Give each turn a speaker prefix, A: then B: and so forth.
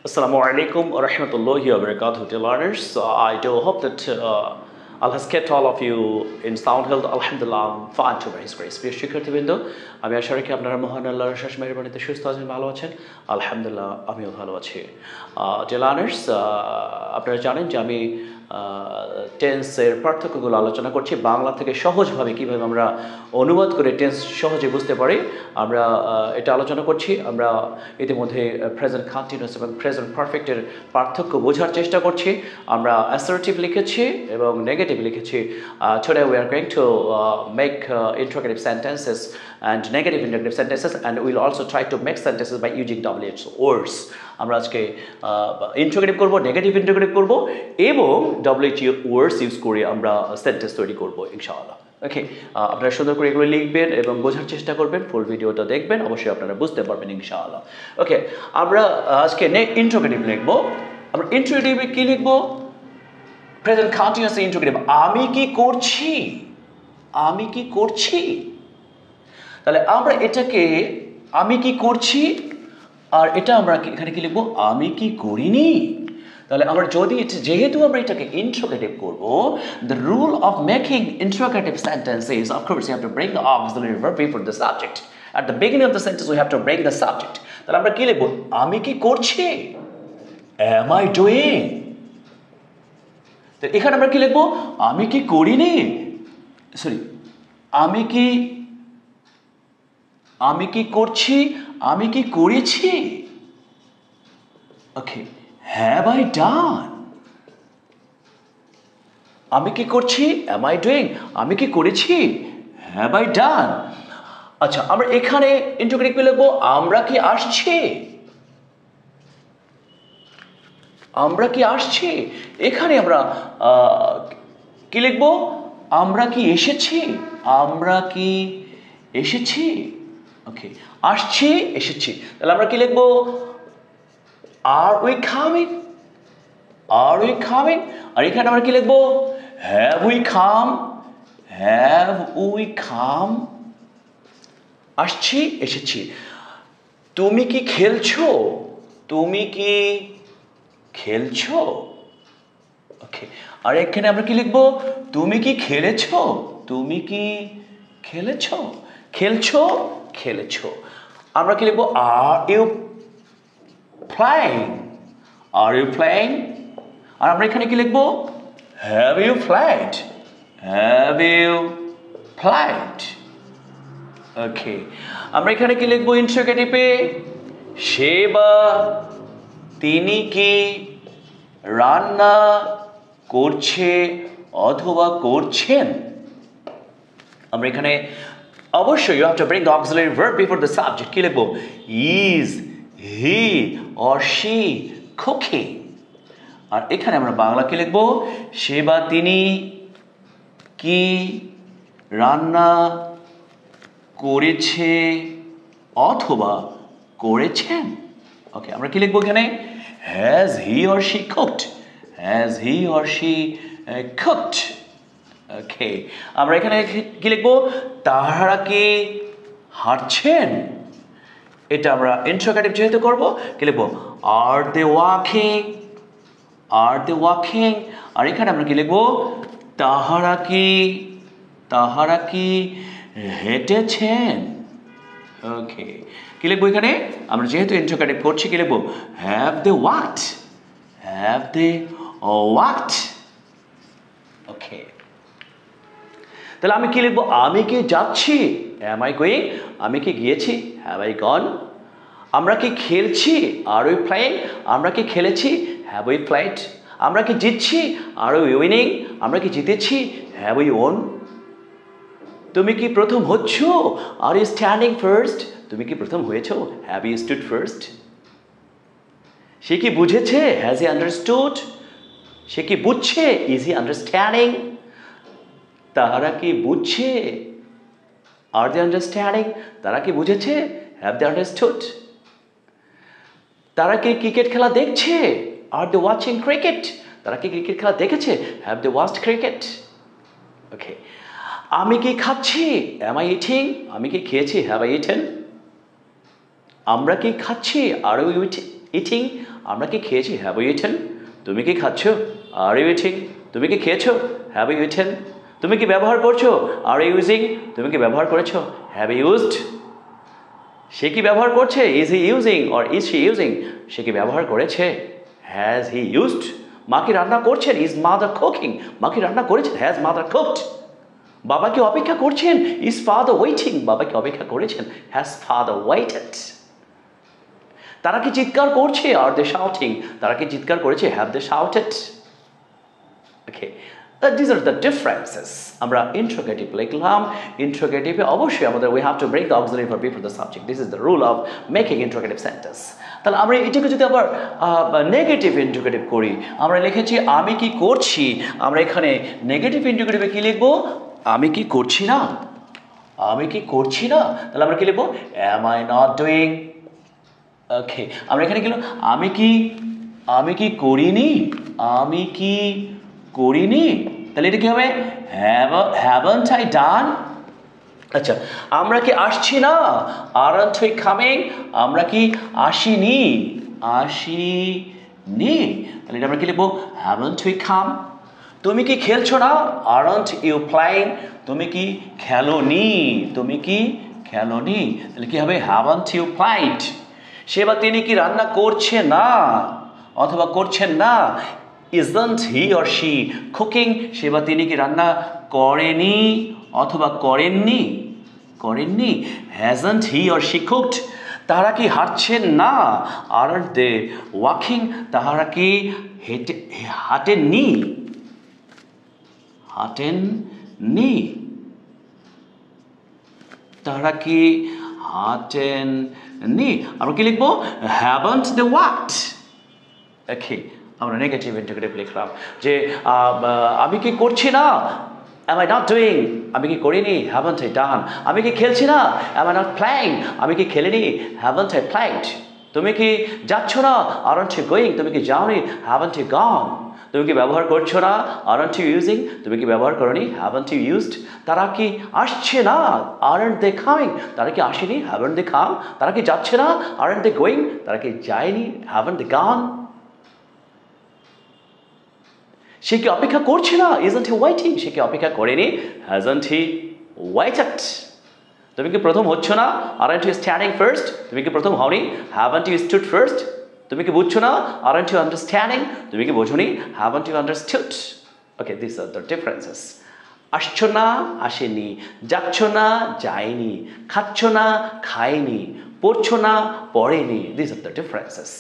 A: Assalamu alaikum wa rahmatullahi wa barakatuh, dear learners. I do hope that Allah has kept all of you in sound health. Alhamdulillah, I'm fine too by His grace. প্রিয় শিক্ষার্থীবৃন্দ, আমি আশা রাখি আপনারা মহান আল্লাহর শেষ মেহেরবানিতে সুস্থ আছেন, ভালো আছেন। আলহামদুলিল্লাহ, আমিও ভালো আছি। Dear learners, আপনারা জানেন যে আমি টেন্সের পার্থক্যগুলো আলোচনা করছি বাংলা থেকে সহজভাবে কিভাবে আমরা অনুবাদ করে টেন্স সহজে বুঝতে পারি আমরা এটা আলোচনা করছি। আমরা ইতিমধ্যে প্রেজেন্ট কন্টিনিউয়াস এবং প্রেজেন্ট পারফেক্টের পার্থক্য বোঝার চেষ্টা করছি। আমরা অ্যাসার্টিভ লিখেছি এবং নেগেটিভ লিখেছি। Today we are going to make interrogative sentences and negative interrogative sentences, and we'll also try to make sentences by using WH words. আমরা আজকে ইন্টারোগেটিভ করব, নেগেটিভ ইন্টারোগেটিভ করব এবং WH ওয়ার্ডস ইউজ করে আমরা সেন্টেন্স তৈরি করব ইনশাআল্লাহ। ওকে, আপনারা সুন্দর করে এগুলো লিখবেন এবং বোঝার চেষ্টা করবেন, ফুল ভিডিওটা দেখবেন, অবশ্যই আপনারা বুঝতে পারবেন ইনশাআল্লাহ। ওকে, আমরা আজকে ইন্টারোগেটিভ লিখব। আমরা ইন্টারোগেটিভে কি লিখব? Present continuous interrogative. আমি কি করছি, আমি কি করছি। তাহলে আমরা এটাকে আমি কি করছি আর এটা আমরা এখানে কি লিখব? আমি কি করিনি। তাহলে আমরা যদি যেহেতু আমরা এটাকে ইন্টারোগেটিভ করব, the rule of making interrogative sentences, of course you have to bring the auxiliary verb before the subject. At the beginning of the sentence we have to bring the subject. তাহলে আমরা কি লিখব? আমি কি করছি, am I doing। তো এখানে আমরা কি লিখব? আমি কি করিনি, সরি আমি কি করছি, আমি কি করেছি। ওকে, have I done। আমি কি করছি, am I doing। আমি কি করেছি, have I done। আচ্ছা, আমরা এখানে ইন্টারোগেটিভ লিখব আমরা কি আসছি, আমরা কি আসছি। এখানে আমরা কি লিখব? আমরা কি এসেছি, আমরা কি এসেছি। ওকে, আসছি, এসেছি। তাহলে আমরা কি লিখব? Are we coming, are we coming। আর এখানে আমরা কি লিখব? Have we come, have we come। আসছি, এসেছি। তুমি কি খেলছো, তুমি কি খেলছো। ওকে, আর এখানে আমরা কি লিখব? তুমি কি খেলেছো, তুমি কি খেলেছো, খেলছো, খেলেছো। আমরা কি লিখব? Are you playing, are you playing। আর আমরা এখানে কি লিখব? Have you played, have you played। ওকে, আমরা এখানে কি লিখব ইন্টারোগেটিভে? সে বা তিনি কি রান্না করছে অথবা করছেন। আমরা এখানে অবশ্যই you have to bring the auxiliary verb before the subject. কি লিখব? Is he or she cooking। আর এখানে আমরা বাংলা কি লিখব? সে বা তিনি কি রান্না করেছে অথবা করেছেন। ওকে, আমরা কি লিখব এখানে? Has he or she cooked, has he or she cooked। ওকে, আমরা এখানে কি লিখব? তাহারা কি হাঁটছেন। এটা আমরা ইন্টারোগেটিভ যেহেতু করব, কি লিখব? Are they walking, are they walking। আর এখানে আমরা কি লিখব? তাহারা কি হেঁটেছেন। ওকে, কি লিখব এখানে? আমরা যেহেতু ইন্টারোগেটিভ করছি, কি লিখব? Have they walked, have they walked। ওকে, তাহলে আমি কি লিখব? আমি কি যাচ্ছি, am I going। আমি কি গিয়েছি, have I gone। আমরা কি খেলছি, are we playing। আমরা কি খেলেছি, have we played। আমরা কি জিতছি, are we winning। আমরা কি জিতেছি, have we won। তুমি কি প্রথম হচ্ছ, are you standing first। তুমি কি প্রথম হয়েছো, have you stood first। সে কি বুঝেছে, has he understood। সে কি বুঝছে, is he understanding। তারা কি বুঝছে, are they understanding। তারা কি বুঝেছে, have they understood। তারা কি ক্রিকেট খেলা দেখছে, are they watching cricket। তারা কি ক্রিকেট খেলা দেখেছে, have they watched cricket। ওকে, আমি কি খাচ্ছি, am I eating। আমি কি খেয়েছি, have I eaten। আমরা কি খাচ্ছি, are we ইটিং আমরা কি খেয়েছি, হ্যাভ ইউ ইটেন। তুমি কি খাচ্ছ, আর ইউ ইটিং। তুমি কি খেয়েছো, হ্যাভ ইউ ইটেন। তুমি কি ব্যবহার করছো, আর ইউ ইউজিং। তুমি কি ব্যবহার করেছো, হ্যাভ ইউ ইউজড। সে কি ব্যবহার করছে, is he using or is she using. সে কি ব্যবহার করেছে, হ্যাজ হি ইউজড। মা কি রান্না করছেন, ইজ মাদার কুকিং। মা কি রান্না করেছেন, হ্যাজ মাদার কুকড। বাবা কি অপেক্ষা করছেন, ইজ ফাদার ওয়েটিং। বাবা কি অপেক্ষা করেছেন, হ্যাজ ফাদার ওয়েটেড। তারা কি চিৎকার করছে, আর দে শাউটিং। তারা কি চিৎকার করেছে, have they shouted. Okay, these are the differences. আমরা interrogative লিখলাম। interrogative অবশ্যই আমাদের we have to bring the auxiliary verb before the subject. This is the rule of making interrogative sentence. তাহলে আমরা এটাকে যদি আবার নেগেটিভ ইন্টারোগেটিভ করি, আমরা লিখেছি আমি কি করছি, আমরা এখানে নেগেটিভ ইন্টারোগেটিভে কি লিখবো, আমি কি করছি না। আমি কি করছি না, তাহলে আমরা কি লিখবো, am I not doing। ওকে, আমরা এখানে কি লিখব, আমি কি করিনি, আমি কি করিনি, তাহলে এটা কি হবে, haven't I done। আচ্ছা, আমরা কি আসছি না, aren't we coming। আমরা কি আসিনি, তাহলে এটা আমরা কি লিখবো, haven't we come। তুমি কি খেলছো না, aren't you playing। তুমি কি খেলোনি, তাহলে কি হবে, haven't you played। সে বা তিনি কি রান্না করছে না অথবা করছেন না, isn't he or she cooking। সে বা তিনি কি রান্না করেনি অথবা করেননি, hasn't he or she cooked। তারা কি হাঁটছেন না, aren't they walking। তাহারা কি হাঁটেননি, তারা কি হাঁটেননি। আমরা কি লিখবো, haven't they walked। ওকে, আমরা নেগেটিভ ইন্টারোগেটিভ লিখলাম যে আমি কি করছি না, am I not doing। আমি কি করিনি, haven't I done। আমি কি খেলছি না, am I not playing। আমি কি খেলিনি, haven't I played। তুমি কি যাচ্ছ না, aren't you going। তুমি কি যাওনি, haven't you gone। তুমি কি ব্যবহার করছো না, aren't you using। তুমি কি ব্যবহার করনি, haven't you used। তারা কি আসছে না, aren't they coming। তারা কি আসেনি, haven't they come। তারা কি যাচ্ছে না, aren't they going। তারা কি যায়নি, haven't they gone। সে কি অপেক্ষা করছে না, isn't he waiting। সে কি অপেক্ষা করেনি, hasn't he waited। তুমি কি প্রথম হচ্ছ না, aren't you standing first। তুমি কি প্রথম হওনি, haven't you stood first। তুমি কি বুঝছো না, aren't you understanding। তুমি কি বোঝোনি, haven't you understood। Okay, these are the differences. আসছো না, আসেনি। যাচ্ছ না, যায়নি। খাচ্ছ না, খায়নি। পড়ছো না, পড়েনি। These are the differences.